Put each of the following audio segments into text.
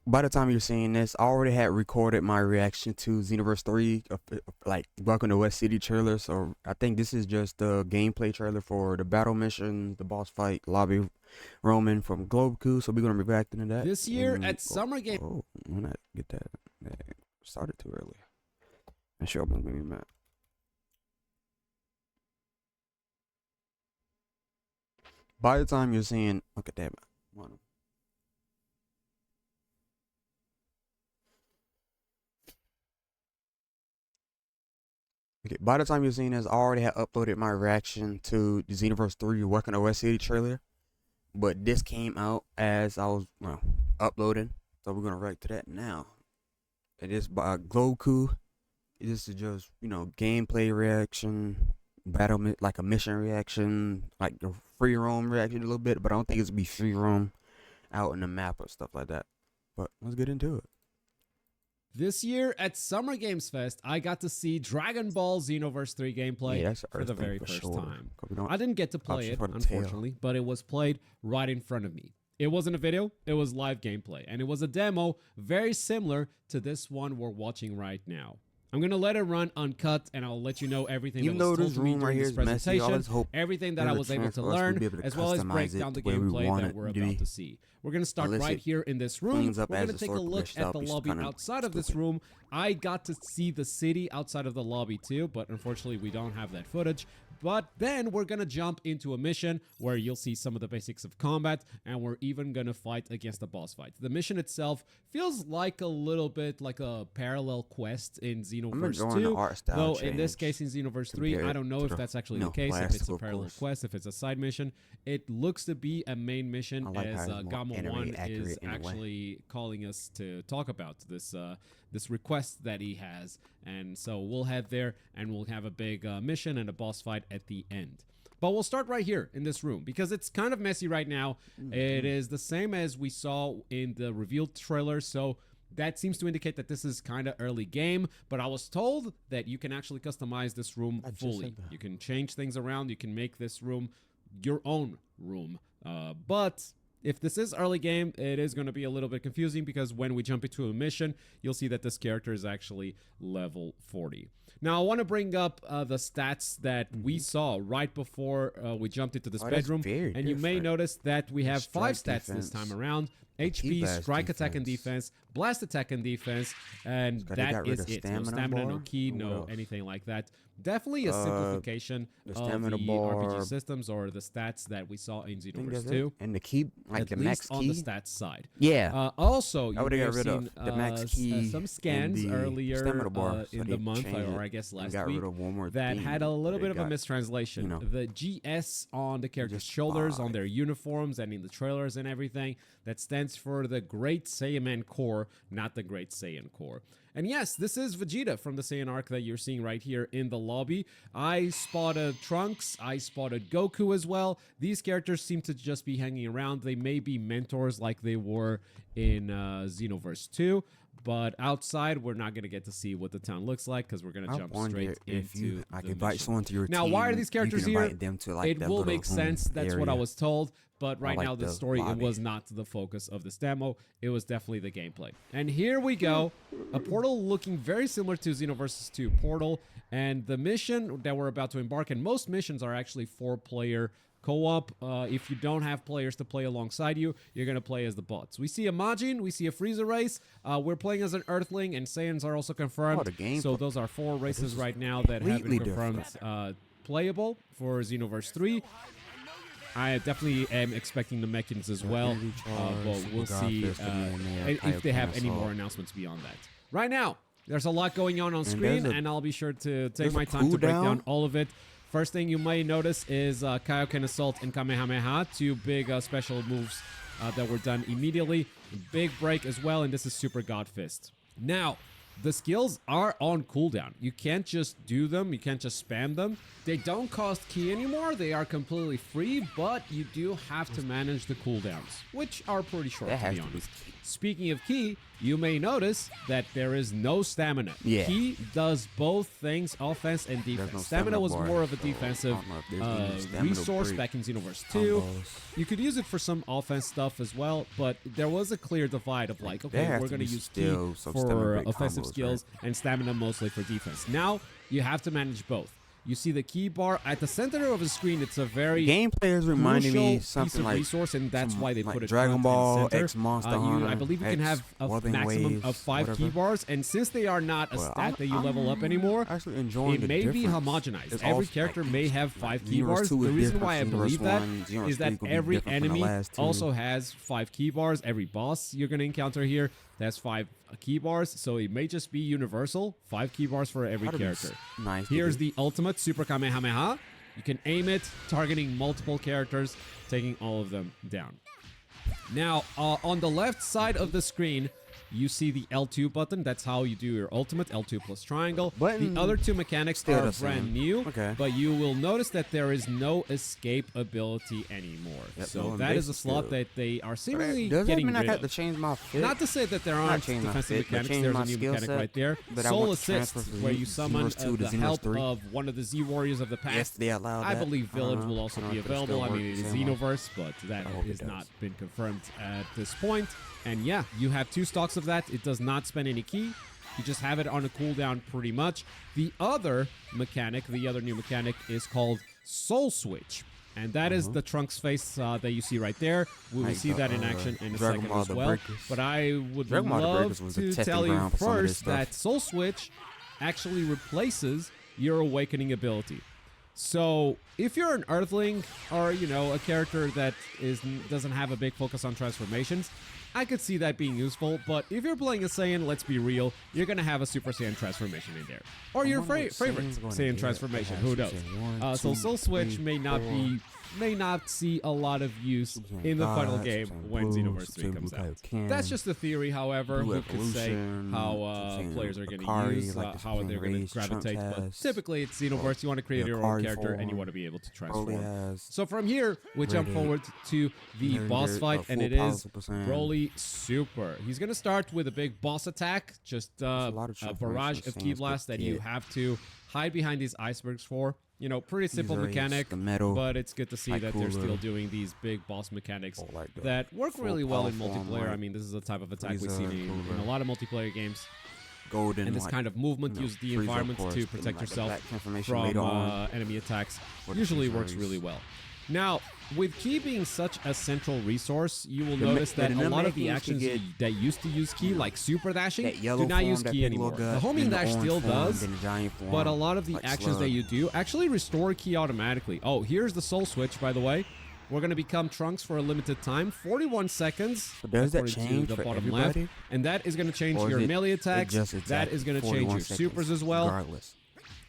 by the time you're seeing this, I already had recorded my reaction to Xenoverse 3, like Welcome to West City trailer. So I think this is just the gameplay trailer for the battle mission, the boss fight, lobby Roman from Globeku. So we're gonna be reacting to that This year at Summer Game. Oh, when I get that, started too early. And show up on me, man. By the time you're seeing, okay, damn it. Okay, by the time you're seeing this, I already had uploaded my reaction to the Xenoverse 3 Welcome to West City trailer. But this came out as I was uploading. So we're gonna react to that now. It is by Globeku. This is just, gameplay reaction, battle, like a mission reaction, like a free roam reaction a little bit, but I don't think it's gonna be free roam out in the map or stuff like that. But let's get into it. This year at Summer Games Fest, I got to see Dragon Ball Xenoverse 3 gameplay for the very first time. I didn't get to play it, unfortunately, but it was played right in front of me. It wasn't a video, it was live gameplay, and it was a demo very similar to this one we're watching right now. I'm going to let it run uncut, and I'll let you know everything that was told to me during this presentation, everything that I was able to learn, as well as break down the gameplay that we're about to see. We're going to start right here in this room. We're going to take a look at the lobby outside of this room. I got to see the city outside of the lobby too, but unfortunately we don't have that footage. But then we're going to jump into a mission where you'll see some of the basics of combat, and we're even going to fight against a boss fight. The mission itself feels like a little bit like a parallel quest in Xenoverse 2, though in this case in Xenoverse 3, I don't know if that's actually the case, if it's a parallel quest, if it's a side mission. It looks to be a main mission, as Gamma1 is actually calling us to talk about this request that he has. And so we'll head there and we'll have a big mission and a boss fight at the end. But we'll start right here in this room because it's kind of messy right now. It is the same as we saw in the revealed trailer, so that seems to indicate that this is kind of early game, but I was told that you can actually customize this room fully. You can change things around, you can make this room your own room. But if this is early game, it is going to be a little bit confusing because when we jump into a mission, you'll see that this character is actually level 40. Now, I want to bring up the stats that we saw right before we jumped into this bedroom. And you may notice that we have 5 stats this time around. HP, strike attack and defense, blast attack and defense, and that is it. No stamina, no ki, no anything like that. Definitely a simplification of the RPG systems or the stats that we saw in Xenoverse 2. And the key, like at the least max on key? the stats side. Yeah. Also, you would may have have rid seen of the max key some scans earlier in the month, or I guess last week, that had a little bit of a mistranslation. The GS on the character's shoulders, on their uniforms, and in the trailers and everything, that stands for the Great Saiyaman Corps, not the Great Saiyan Corps. And yes, this is Vegeta from the Saiyan arc that you're seeing right here in the lobby. I spotted Trunks, I spotted Goku as well. These characters seem to just be hanging around. They may be mentors like they were in Xenoverse 2. But outside, we're not going to get to see what the town looks like because we're going to jump straight into I can invite someone to your team. Now, why are these characters here? Them to, like, it will make sense. That's what I was told. But right now, the story, it was not the focus of this demo. It was definitely the gameplay. And here we go. A portal looking very similar to Xenoverse 2 Portal. And the mission that we're about to embark in, most missions are actually 4-player co-op. If you don't have players to play alongside you, you're going to play as the bots. We see a Majin, we see a Frieza race. We're playing as an Earthling, and Saiyans are also confirmed. So those are 4 races right now that have been confirmed playable for Xenoverse 3. I definitely am expecting the mechans as well, but we'll see if they have any more announcements beyond that. Right now, there's a lot going on screen, and I'll be sure to take my time to break down all of it. First thing you might notice is Kaioken Assault and Kamehameha, 2 big special moves that were done immediately. Big break as well, and this is Super God Fist. Now, the skills are on cooldown. You can't just do them. You can't just spam them. They don't cost ki anymore. They are completely free, but you do have to manage the cooldowns, which are pretty short, to be honest. Speaking of Ki, you may notice that there is no stamina. Yeah. Ki does both things, offense and defense. No stamina was bar, more of a so defensive resource back in Xenoverse 2. You could use it for some offense stuff as well, but there was a clear divide of like, okay, we're going to use Ki for offensive skills and stamina mostly for defense. Now, you have to manage both. You see the key bar at the center of the screen. It's a very gameplay is reminding me something like resource, and that's why they put it Dragon Ball, X Monster Hunter. I believe you can have a maximum of 5 key bars, and since they are not a stat that you level up anymore, it may be homogenized. Every character may have 5 key bars. The reason why I believe that is that every enemy also has 5 key bars. Every boss you're going to encounter here has 5 key bars, so it may just be universal. 5 key bars for every character. Nice. Here's the ultimate Super Kamehameha. You can aim it, targeting multiple characters, taking all of them down. Now, on the left side of the screen, you see the L2 button. That's how you do your ultimate, L2 plus triangle. The other 2 mechanics are brand new, but you will notice that there is no escape ability anymore. So that is a slot that they are seemingly getting rid of. I have to change my fit? Not to say that there aren't defensive mechanics. There's a new mechanic right there. Soul Assist, where you summon the help of one of the Z Warriors of the past. I believe Village will also be available. I mean, it is Xenoverse, but that has not been confirmed at this point. And yeah, you have 2 stocks of that. It does not spend any key. You just have it on a cooldown pretty much. The other mechanic, the other new mechanic, is called Soul Switch. And that is the Trunks face that you see right there. We will see that in action in a second as well. But I would love to tell you first that Soul Switch actually replaces your Awakening ability. So if you're an Earthling or, you know, a character that doesn't have a big focus on transformations, I could see that being useful, but if you're playing a Saiyan, let's be real, you're going to have a Super Saiyan transformation in there. Or your favorite Saiyan transformation, who knows? So Soul Switch may not see a lot of use in the final game when Xenoverse 3 comes out. That's just a theory, however. Who could say how players are going to use, how they're going to gravitate, but typically it's Xenoverse. You want to create your own character and you want to be able to transform. So from here, we jump forward to the boss fight, and it is Broly Super. He's going to start with a big boss attack, just a barrage of Ki Blast that you have to hide behind these icebergs for. You know, pretty simple mechanic, but it's good to see that they're still doing these big boss mechanics that work really well in multiplayer. I mean, this is the type of attack we've seen in a lot of multiplayer games. And this kind of movement, use the environment to protect yourself from enemy attacks, usually works really well. Now, with Ki being such a central resource, you will notice that a lot of the actions that used to use Ki, like super dashing, do not use Ki anymore. The homing dash still does, but a lot of the actions that you do actually restore Ki automatically. Oh, here's the Soul Switch, by the way. We're going to become Trunks for a limited time, 41 seconds, according to the bottom left. And that is going to change your melee attacks. That is going to change your supers as well.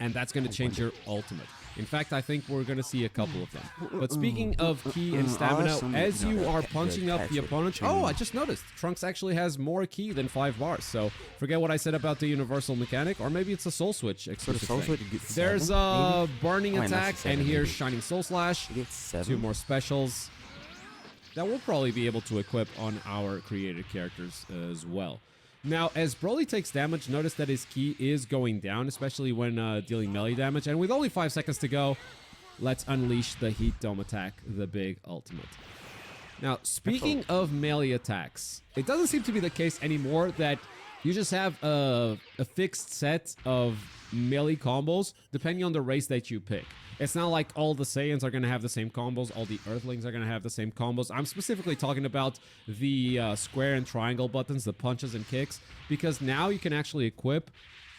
And that's going to change your ultimate. In fact, I think we're going to see a couple of them. But speaking of Ki and stamina, as you are punching up the opponent... Oh, I just noticed. Trunks actually has more Ki than 5 bars. So forget what I said about the universal mechanic. Or maybe it's a Soul Switch exclusive thing. There's a burning attack, and here's Shining Soul Slash. 2 more specials that we'll probably be able to equip on our created characters as well. Now, as Broly takes damage, notice that his Ki is going down, especially when dealing melee damage. And with only 5 seconds to go, let's unleash the Heat Dome attack, the big ultimate. Now, speaking of melee attacks, it doesn't seem to be the case anymore that you just have a fixed set of melee combos depending on the race that you pick. It's not like all the Saiyans are going to have the same combos, all the Earthlings are going to have the same combos. I'm specifically talking about the square and triangle buttons, the punches and kicks, because now you can actually equip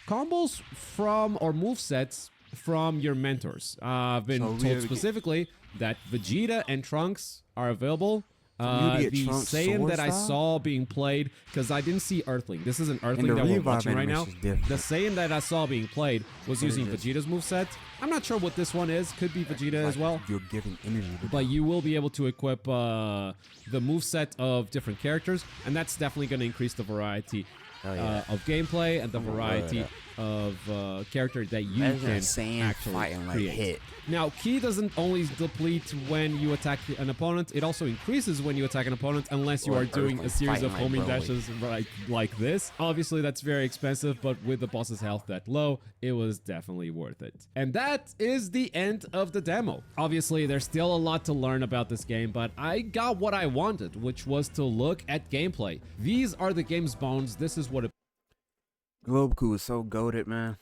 combos from, or movesets from your mentors. I've been told specifically that Vegeta and Trunks are available. The Saiyan that I saw being played, because I didn't see Earthling. This is an Earthling that we're watching right now. The Saiyan that I saw being played was using Vegeta's moveset. I'm not sure what this one is. Could be Vegeta as well. You're giving energy. But you will be able to equip the moveset of different characters, and that's definitely going to increase the variety of gameplay and the variety of characters that you can actually create. Now, Ki doesn't only deplete when you attack an opponent, it also increases when you attack an opponent unless you are doing a series of homing dashes like this. Obviously, that's very expensive, but with the boss's health that low, it was definitely worth it. And that is the end of the demo. Obviously, there's still a lot to learn about this game, but I got what I wanted, which was to look at gameplay. These are the game's bones. This is what it... Globe Coup is so goated, man.